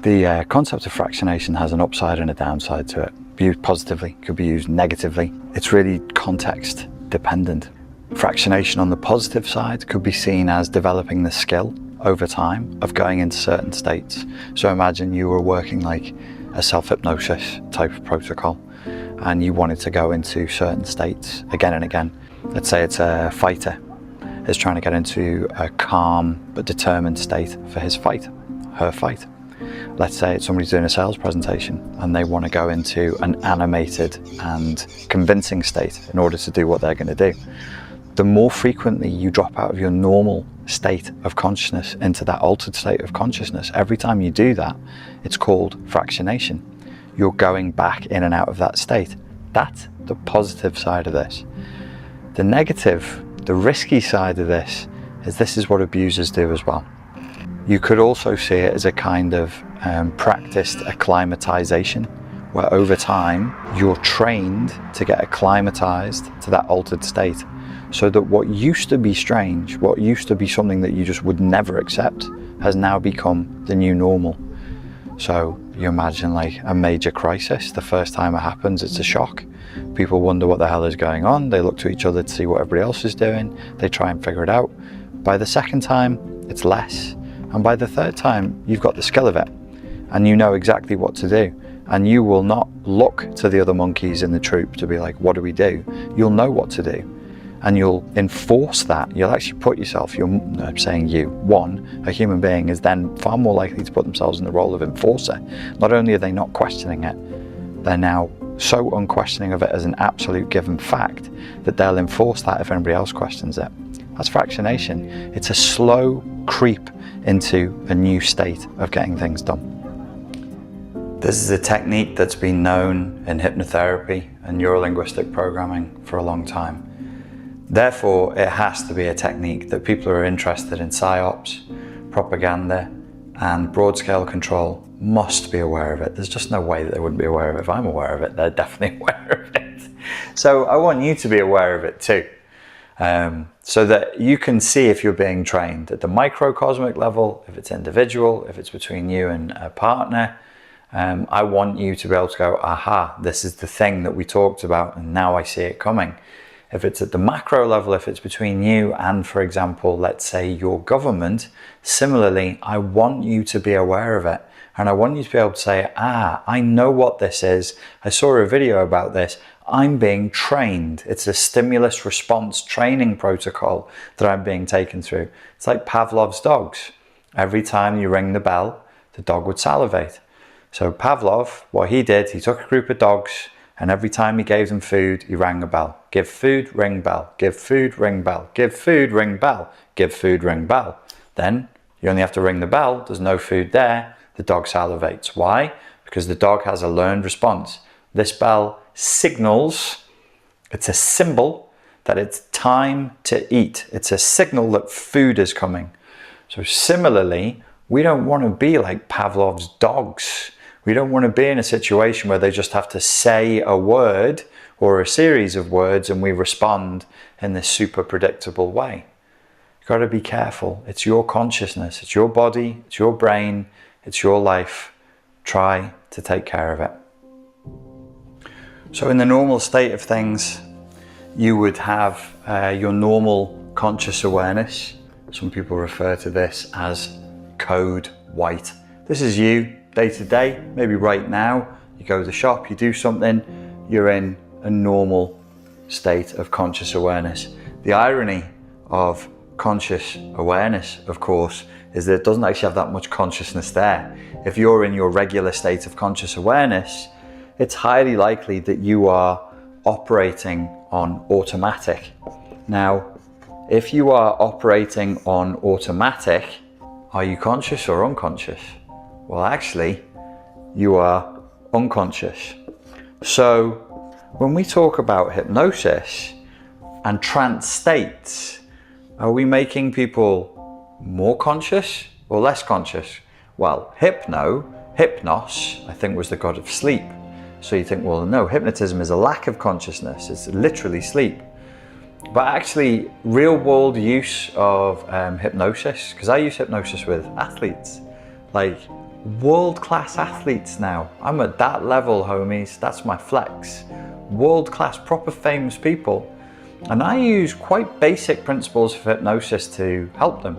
The concept of fractionation has an upside and a downside to it. Could be used positively, could be used negatively. It's really context dependent. Fractionation on the positive side could be seen as developing the skill over time of going into certain states. So imagine you were working like a self-hypnosis type of protocol and you wanted to go into certain states again and again. Let's say it's a fighter is trying to get into a calm but determined state for his fight, her fight. Let's say it's somebody's doing a sales presentation and they want to go into an animated and convincing state in order to do what they're going to do. The more frequently you drop out of your normal state of consciousness into that altered state of consciousness, every time you do that, it's called fractionation. You're going back in and out of that state. That's the positive side of this. The negative, the risky side of this is what abusers do as well. You could also see it as a kind of practiced acclimatization, where over time you're trained to get acclimatized to that altered state, so that what used to be strange, what used to be something that you just would never accept, has now become the new normal. So you imagine like a major crisis. The first time it happens, it's a shock. People wonder what the hell is going on. They look to each other to see what everybody else is doing. They try and figure it out. By the second time, it's less. And by the third time, you've got the skill of it and you know exactly what to do. And you will not look to the other monkeys in the troop to be like, what do we do? You'll know what to do. And you'll enforce that. You'll actually put yourself, I'm saying you, one, a human being is then far more likely to put themselves in the role of enforcer. Not only are they not questioning it, they're now so unquestioning of it as an absolute given fact that they'll enforce that if anybody else questions it. That's fractionation. It's a slow creep into a new state of getting things done. This is a technique that's been known in hypnotherapy and neurolinguistic programming for a long time. Therefore, it has to be a technique that people who are interested in PsyOps, propaganda, and broad-scale control must be aware of it. There's just no way that they wouldn't be aware of it. If I'm aware of it, they're definitely aware of it. So I want you to be aware of it too. So that you can see if you're being trained at the microcosmic level, if it's individual, if it's between you and a partner. I want you to be able to go, aha, this is the thing that we talked about and now I see it coming. If it's at the macro level, if it's between you and, for example, let's say your government, similarly, I want you to be aware of it. And I want you to be able to say, I know what this is. I saw a video about this. I'm being trained. It's a stimulus response training protocol that I'm being taken through. It's like Pavlov's dogs. Every time you ring the bell, the dog would salivate. So Pavlov, what he did, he took a group of dogs and every time he gave them food, he rang a bell. Give food, ring bell. Give food, ring bell. Give food, ring bell. Give food, ring bell. Then you only have to ring the bell. There's no food there. The dog salivates. Why? Because the dog has a learned response. This bell signals, it's a symbol that it's time to eat. It's a signal that food is coming. So similarly, we don't want to be like Pavlov's dogs. We don't want to be in a situation where they just have to say a word or a series of words and we respond in this super predictable way. You've got to be careful. It's your consciousness, it's your body, it's your brain, it's your life. Try to take care of it. So in the normal state of things, you would have your normal conscious awareness. Some people refer to this as code white. This is you day to day, maybe right now. You go to the shop, you do something, you're in a normal state of conscious awareness. The irony of conscious awareness, of course, is that it doesn't actually have that much consciousness there. If you're in your regular state of conscious awareness, it's highly likely that you are operating on automatic. Now, if you are operating on automatic, are you conscious or unconscious? Well, actually, you are unconscious. So when we talk about hypnosis and trance states, are we making people more conscious or less conscious? Well, hypnos, I think was the god of sleep. So you think, well, no, hypnotism is a lack of consciousness. It's literally sleep. But actually, real world use of hypnosis, because I use hypnosis with athletes, like world-class athletes now. I'm at that level, homies. That's my flex. World-class, proper famous people. And I use quite basic principles of hypnosis to help them.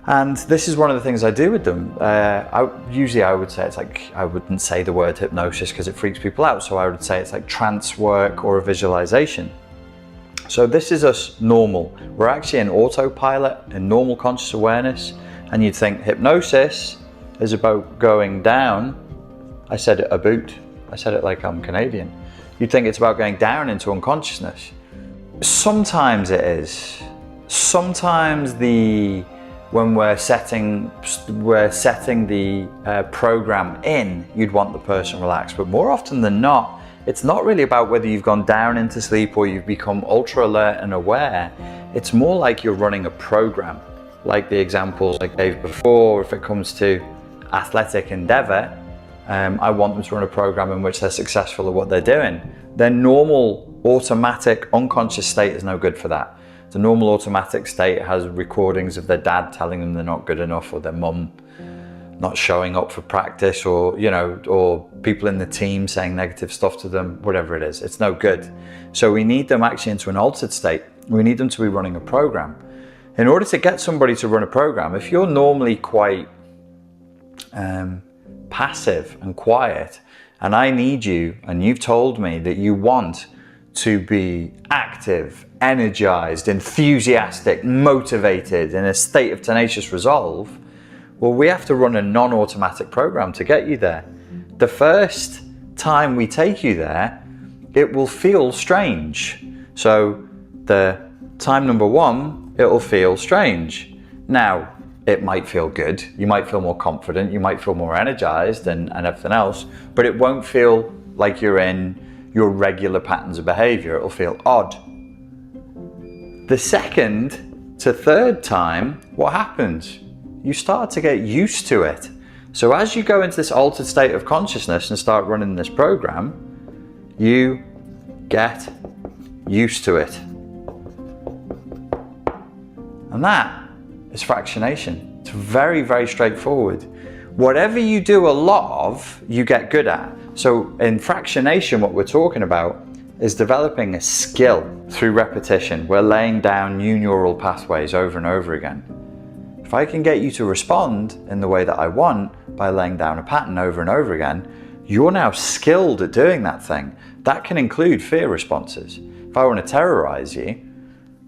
And this is one of the things I do with them. Usually I would say it's like, I wouldn't say the word hypnosis because it freaks people out. So I would say it's like trance work or a visualization. So this is us normal. We're actually in autopilot, in normal conscious awareness. And you'd think hypnosis is about going down. I said it about. I said it like I'm Canadian. You'd think it's about going down into unconsciousness. Sometimes it is. Sometimes when we're setting the program in, you'd want the person relaxed. But more often than not, it's not really about whether you've gone down into sleep or you've become ultra alert and aware. It's more like you're running a program. Like the examples I gave before, if it comes to athletic endeavor, I want them to run a program in which they're successful at what they're doing. Their normal automatic unconscious state is no good for that. The normal automatic state has recordings of their dad telling them they're not good enough, or their mum not showing up for practice, or or people in the team saying negative stuff to them, whatever it is. It's no good. So we need them actually into an altered state. We need them to be running a program. In order to get somebody to run a program, if you're normally quite passive and quiet, and I need you, and you've told me that you want to be active, energized, enthusiastic, motivated, in a state of tenacious resolve, well, we have to run a non-automatic program to get you there. The first time we take you there, it will feel strange. So the time number one, it'll feel strange. Now, it might feel good. You might feel more confident. You might feel more energized and everything else, but it won't feel like you're in your regular patterns of behavior. It'll feel odd. The second to third time, what happens? You start to get used to it. So as you go into this altered state of consciousness and start running this program, you get used to it. And that is fractionation. It's very, very straightforward. Whatever you do a lot of, you get good at. So in fractionation, what we're talking about is developing a skill through repetition. We're laying down new neural pathways over and over again. If I can get you to respond in the way that I want by laying down a pattern over and over again, you're now skilled at doing that thing. That can include fear responses. If I want to terrorize you,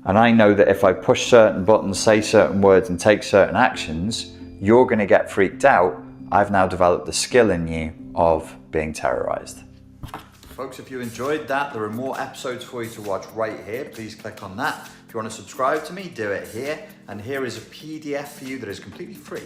and I know that if I push certain buttons, say certain words, and take certain actions, you're going to get freaked out. I've now developed the skill in you of being terrorized. Folks, if you enjoyed that, there are more episodes for you to watch right here. Please click on that. If you want to subscribe to me, do it here. And here is a PDF for you that is completely free.